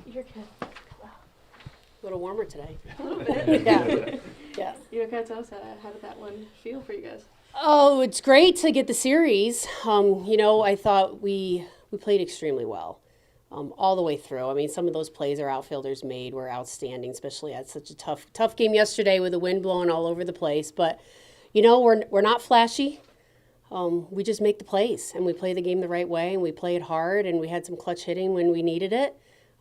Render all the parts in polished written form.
Your kid. A little warmer today. A little bit. Yeah. Yeah. You okay, tell us how did that one feel for you guys? Oh, it's great to get the series. I thought we played extremely well all the way through. I mean, some of those plays our outfielders made were outstanding, especially at such a tough game yesterday with the wind blowing all over the place. But we're not flashy. We just make the plays and we play the game the right way and we play it hard and we had some clutch hitting when we needed it.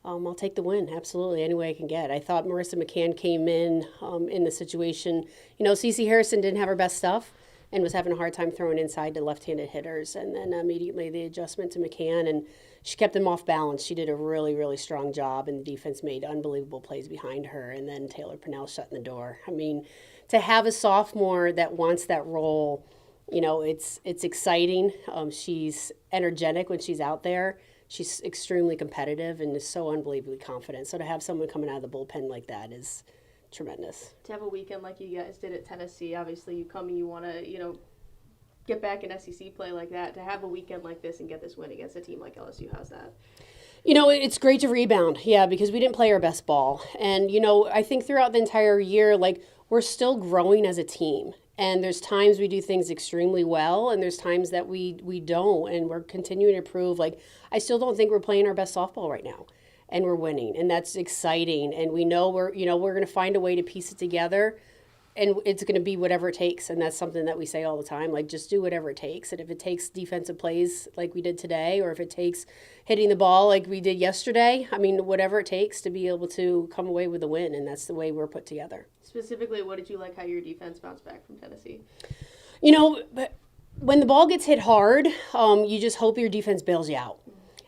I'll take the win, absolutely, any way I can get. I thought Marissa McCann came in the situation. Cece Harrison didn't have her best stuff and was having a hard time throwing inside to left-handed hitters. And then immediately the adjustment to McCann, and she kept them off balance. She did a really, really strong job, and the defense made unbelievable plays behind her. And then Taylor Purnell shutting the door. I mean, to have a sophomore that wants that role, it's exciting. She's energetic when she's out there. She's extremely competitive and is so unbelievably confident. So to have someone coming out of the bullpen like that is tremendous. To have a weekend like you guys did at Tennessee, obviously you come and you want to, get back in SEC play like that. To have a weekend like this and get this win against a team like LSU, how's that? It's great to rebound, because we didn't play our best ball. And, I think throughout the entire year, we're still growing as a team. And there's times we do things extremely well, and there's times that we don't, and we're continuing to prove. I still don't think we're playing our best softball right now, and we're winning, and that's exciting. And we know we're going to find a way to piece it together, and it's going to be whatever it takes. And that's something that we say all the time, just do whatever it takes. And if it takes defensive plays like we did today, or if it takes hitting the ball like we did yesterday, whatever it takes to be able to come away with a win, and that's the way we're put together. Specifically, what did you like how your defense bounced back from Tennessee? When the ball gets hit hard, you just hope your defense bails you out.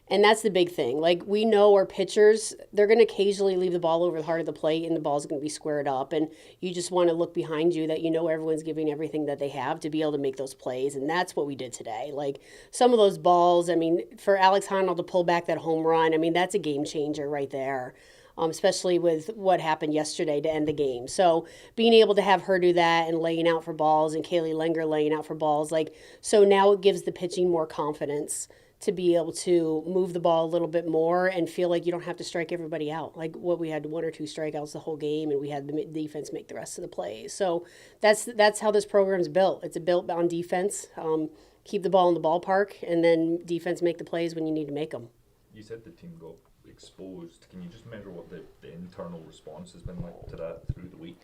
And that's the big thing. We know our pitchers, they're going to occasionally leave the ball over the heart of the plate and the ball's going to be squared up. And you just want to look behind you that everyone's giving everything that they have to be able to make those plays. And that's what we did today. Some of those balls, for Alex Honnold to pull back that home run, that's a game changer right there. Especially with what happened yesterday to end the game. So being able to have her do that and laying out for balls, and Kaylee Lenger laying out for balls, so now it gives the pitching more confidence to be able to move the ball a little bit more and feel like you don't have to strike everybody out. What we had 1 or 2 strikeouts the whole game, and we had the defense make the rest of the plays. So that's how this program's built. It's built on defense. Keep the ball in the ballpark, and then defense make the plays when you need to make them. You said the team got exposed. Can you just measure what the internal response has been like to that through the week?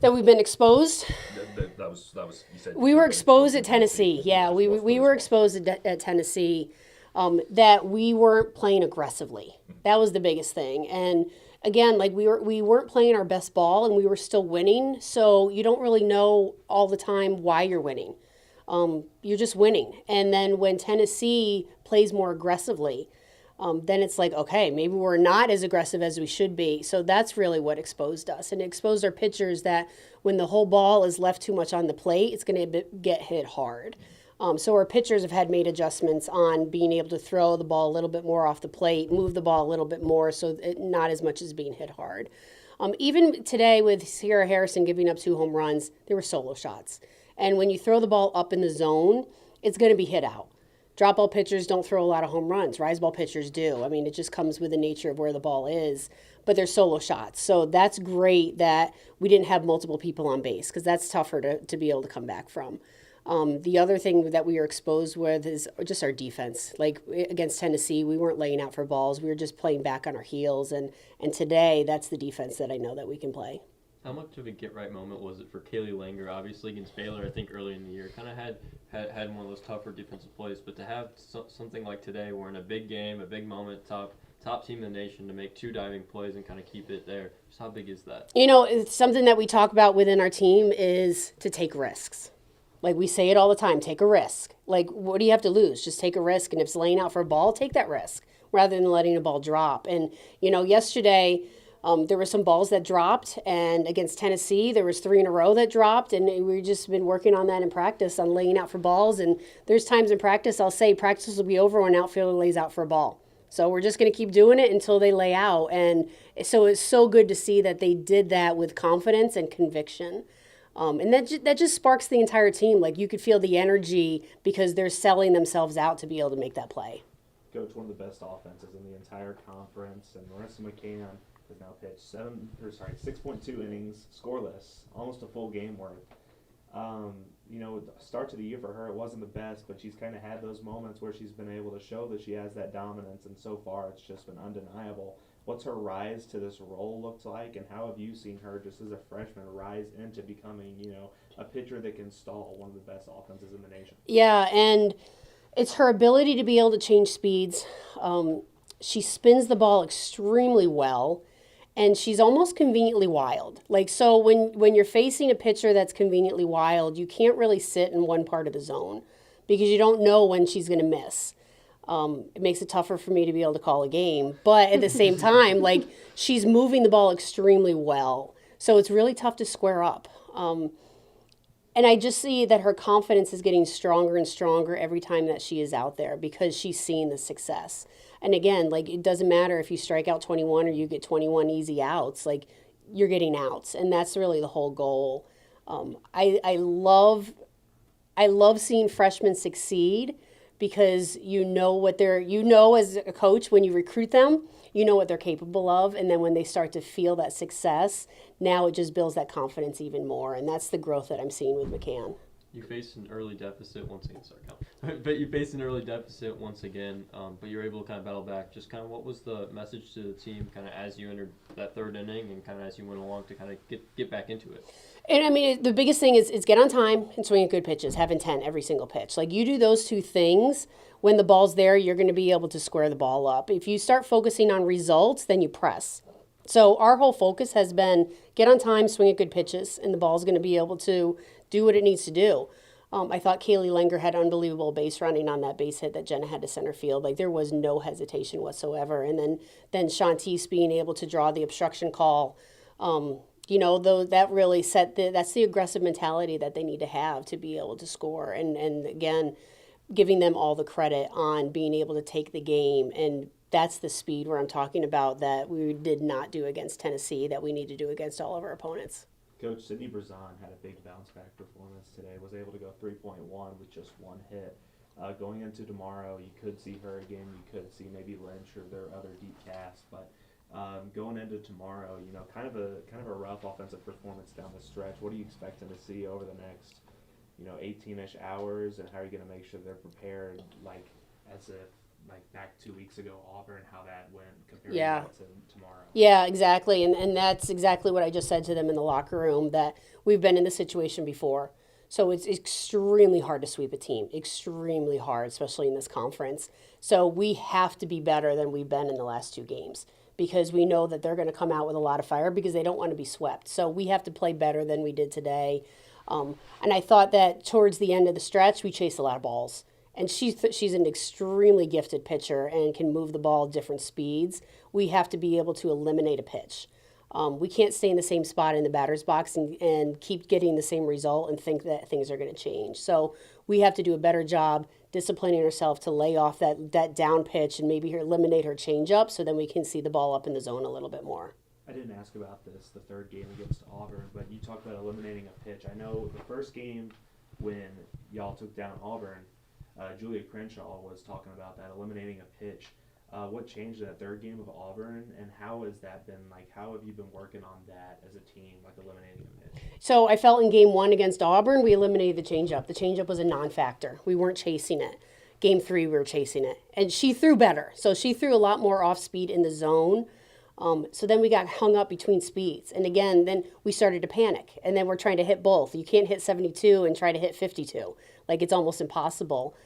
That we've been exposed? That was you said we were exposed at Tennessee. Yeah, we were exposed at Tennessee. That we weren't playing aggressively. That was the biggest thing. And again, we weren't playing our best ball, and we were still winning. So you don't really know all the time why you're winning. You're just winning. And then when Tennessee plays more aggressively, then it's okay, maybe we're not as aggressive as we should be. So that's really what exposed us. And it exposed our pitchers that when the whole ball is left too much on the plate, it's going to get hit hard. So our pitchers have had made adjustments on being able to throw the ball a little bit more off the plate, move the ball a little bit more, so not as much as being hit hard. Even today with Sierra Harrison giving up 2 home runs, there were solo shots. And when you throw the ball up in the zone, it's going to be hit out. Drop ball pitchers don't throw a lot of home runs. Rise ball pitchers do. It just comes with the nature of where the ball is. But they're solo shots. So that's great that we didn't have multiple people on base, because that's tougher to be able to come back from. The other thing that we were exposed with is just our defense. Against Tennessee, we weren't laying out for balls. We were just playing back on our heels. And today, that's the defense that I know that we can play. How much of a get-right moment was it for Kaylee Langer? Obviously against Baylor, I think early in the year, kind of had one of those tougher defensive plays. But to have something like today, where in a big game, a big moment, top team in the nation, to make 2 diving plays and kind of keep it there, just how big is that? It's something that we talk about within our team is to take risks. We say it all the time, take a risk. What do you have to lose? Just take a risk. And if it's laying out for a ball, take that risk rather than letting a ball drop. And, yesterday, there were some balls that dropped, and against Tennessee, there was 3 in a row that dropped, and we've just been working on that in practice, on laying out for balls. And there's times in practice I'll say practice will be over when an outfielder lays out for a ball. So we're just going to keep doing it until they lay out. And so it's so good to see that they did that with confidence and conviction. And that just sparks the entire team. You could feel the energy because they're selling themselves out to be able to make that play. Coach, one of the best offenses in the entire conference, and Marissa McCann has now pitched 6.2 innings, scoreless, almost a full game worth. Start to the year for her, it wasn't the best, but she's kind of had those moments where she's been able to show that she has that dominance, and so far it's just been undeniable. What's her rise to this role looked like, and how have you seen her just as a freshman rise into becoming, a pitcher that can stall one of the best offenses in the nation? Yeah, and it's her ability to be able to change speeds. She spins the ball extremely well, and she's almost conveniently wild. So when you're facing a pitcher that's conveniently wild, you can't really sit in one part of the zone because you don't know when she's going to miss. It makes it tougher for me to be able to call a game, but at the same time, she's moving the ball extremely well, so it's really tough to square up. And I just see that her confidence is getting stronger and stronger every time that she is out there because she's seeing the success. And again, it doesn't matter if you strike out 21 or you get 21 easy outs, you're getting outs. And that's really the whole goal. I love seeing freshmen succeed because as a coach, when you recruit them, you know what they're capable of. And then when they start to feel that success, now it just builds that confidence even more. And that's the growth that I'm seeing with McCann. You faced an early deficit once again. Sorry, Cal. But you faced an early deficit once again. But you were able to kind of battle back. Just kind of what was the message to the team kind of as you entered that third inning and kind of as you went along to kind of get back into it? And I mean, the biggest thing is get on time and swing at good pitches, have intent every single pitch. You do those two things, when the ball's there, you're going to be able to square the ball up. If you start focusing on results, then you press. So our whole focus has been get on time, swing at good pitches, and the ball's going to be able to do what it needs to do. I thought Kaylee Langer had unbelievable base running on that base hit that Jenna had to center field. There was no hesitation whatsoever. And then Shantice being able to draw the obstruction call, though that really that's the aggressive mentality that they need to have to be able to score. And again, giving them all the credit on being able to take the game. And that's the speed where I'm talking about that we did not do against Tennessee, that we need to do against all of our opponents. Coach, Sydney Brazan had a big bounce-back performance today, was able to go 3.1 with just one hit. Going into tomorrow, you could see her again. You could see maybe Lynch or their other deep cast. But going into tomorrow, kind of a rough offensive performance down the stretch. What are you expecting to see over the next 18-ish hours, and how are you going to make sure they're prepared, as if back 2 weeks ago, Auburn, how that went compared to tomorrow? Yeah, exactly. And that's exactly what I just said to them in the locker room, that we've been in this situation before. So it's extremely hard to sweep a team, extremely hard, especially in this conference. So we have to be better than we've been in the last two games because we know that they're going to come out with a lot of fire because they don't want to be swept. So we have to play better than we did today. And I thought that towards the end of the stretch, we chased a lot of balls. And she's an extremely gifted pitcher and can move the ball at different speeds. We have to be able to eliminate a pitch. We can't stay in the same spot in the batter's box and keep getting the same result and think that things are going to change. So we have to do a better job disciplining ourselves to lay off that down pitch and maybe eliminate her changeup so then we can see the ball up in the zone a little bit more. I didn't ask about this, the third game against Auburn, but you talked about eliminating a pitch. I know the first game when y'all took down Auburn, Julia Crenshaw was talking about that, eliminating a pitch. What changed in that third game of Auburn, and how has that been, how have you been working on that as a team, eliminating a pitch? So I felt in game one against Auburn, we eliminated the changeup. The changeup was a non-factor. We weren't chasing it. Game three, we were chasing it. And she threw better. So she threw a lot more off speed in the zone. So then we got hung up between speeds. And again, then we started to panic. And then we're trying to hit both. You can't hit 72 and try to hit 52. It's almost impossible.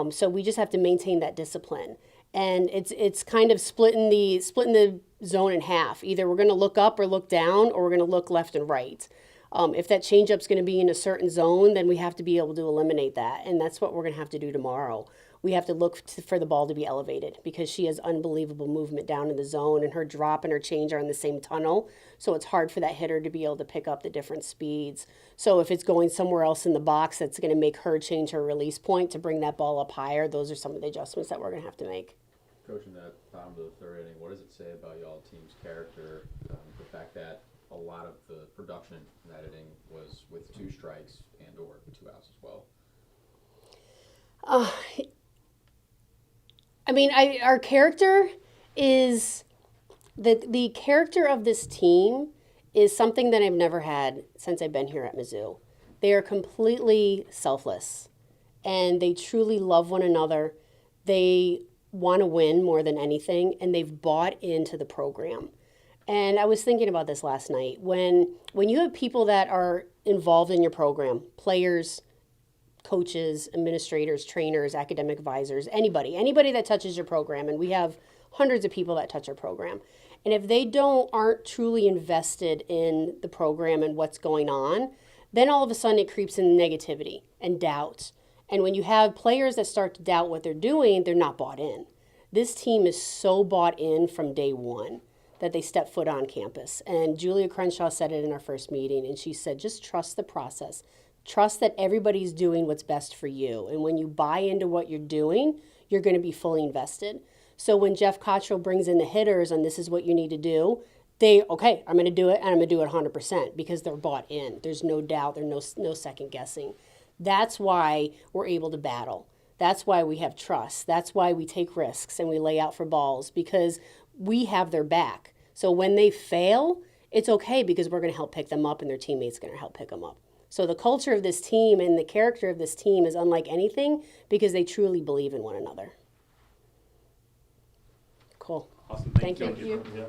So we just have to maintain that discipline. And it's kind of splitting the zone in half. Either we're going to look up or look down, or we're going to look left and right. If that changeup's going to be in a certain zone, then we have to be able to eliminate that. And that's what we're going to have to do tomorrow. We have to look for the ball to be elevated because she has unbelievable movement down in the zone, and her drop and her change are in the same tunnel. So it's hard for that hitter to be able to pick up the different speeds. So if it's going somewhere else in the box, that's going to make her change her release point to bring that ball up higher. Those are some of the adjustments that we're going to have to make. Coach, in that bottom of the third inning, what does it say about y'all team's character? The fact that a lot of the production in that inning was with 2 strikes and or 2 outs as well. I mean, our character is the character of this team is something that I've never had since I've been here at Mizzou. They are completely selfless, and they truly love one another. They want to win more than anything, and they've bought into the program. And I was thinking about this last night. When you have people that are involved in your program, players, coaches, administrators, trainers, academic advisors, anybody that touches your program, and we have hundreds of people that touch our program. And if they aren't truly invested in the program and what's going on, then all of a sudden it creeps in negativity and doubt. And when you have players that start to doubt what they're doing, they're not bought in. This team is so bought in from day one that they step foot on campus. And Julia Crenshaw said it in our first meeting, and she said, just trust the process. Trust that everybody's doing what's best for you. And when you buy into what you're doing, you're going to be fully invested. So when Jeff Cottrell brings in the hitters and this is what you need to do, okay, I'm going to do it, and I'm going to do it 100% because they're bought in. There's no doubt. There's no second guessing. That's why we're able to battle. That's why we have trust. That's why we take risks and we lay out for balls, because we have their back. So when they fail, it's okay because we're going to help pick them up and their teammates are going to help pick them up. So the culture of this team and the character of this team is unlike anything because they truly believe in one another. Cool. Awesome. Thank you. Thank you. Yeah.